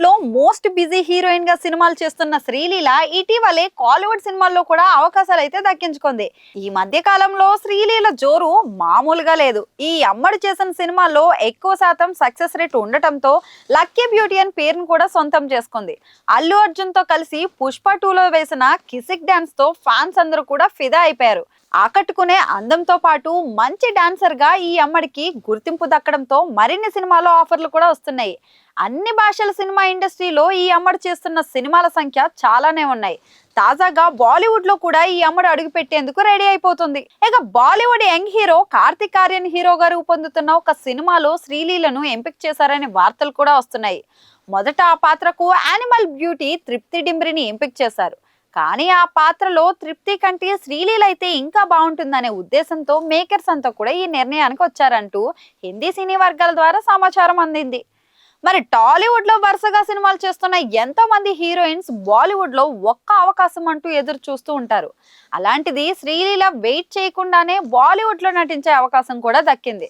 టాలీవుడ్ లో most busy heroine గా సినిమాలు చేస్తున్న శ్రీలీల ఇటీవలే కాలీవుడ్ సినిమాల్లో కూడా అవకాశాలు అయితే దక్కించుకుంది. ఈ మధ్య కాలంలో శ్రీలీల జోరు మామూలుగా లేదు. ఈ అమ్మడు చేసిన సినిమాల్లో ఎక్కువ శాతం సక్సెస్ రేట్ ఉండటంతో లక్కీ బ్యూటీ అని పేరును కూడా సొంతం చేసుకుంది. అల్లు అర్జున్ తో కలిసి పుష్ప 2లో వేసిన కిసిక్ డాన్స్ తో ఫ్యాన్స్ అందరూ కూడా ఫిదా అయిపోయారు. ఆకట్టుకునే అందంతో పాటు మంచి డాన్సర్ గా ఈ అమ్మడికి గుర్తింపు దక్కడంతో మరిన్ని సినిమాలో ఆఫర్లు కూడా వస్తున్నాయి. అన్ని భాషల సినిమా ఇండస్ట్రీలో ఈ అమ్మడు చేస్తున్న సినిమాల సంఖ్య చాలానే ఉన్నాయి. తాజాగా బాలీవుడ్ లో కూడా ఈ అమ్మడు అడుగు పెట్టేందుకు రెడీ అయిపోతుంది. ఇక బాలీవుడ్ యంగ్ హీరో కార్తిక్ ఆర్యన్ హీరోగా రూపొందుతున్న ఒక సినిమాలో శ్రీలీలను ఎంపిక చేశారనే వార్తలు కూడా వస్తున్నాయి. మొదట ఆ పాత్రకు యానిమల్ బ్యూటీ తృప్తి డింబ్రిని ఎంపిక చేశారు. కానీ ఆ పాత్రలో తృప్తి కంటే శ్రీలీల అయితే ఇంకా బాగుంటుందనే ఉద్దేశంతో మేకర్స్ అంతా కూడా ఈ నిర్ణయానికి వచ్చారంటూ హిందీ సినీ వర్గాల ద్వారా సమాచారం అందింది. మరి టాలీవుడ్ లో వరుసగా సినిమాలు చేస్తున్న ఎంతో మంది హీరోయిన్స్ బాలీవుడ్ లో ఒక్క అవకాశం అంటూ ఎదురు చూస్తూ ఉంటారు. అలాంటిది శ్రీలీల వెయిట్ చేయకుండానే బాలీవుడ్ లో నటించే అవకాశం కూడా దక్కింది.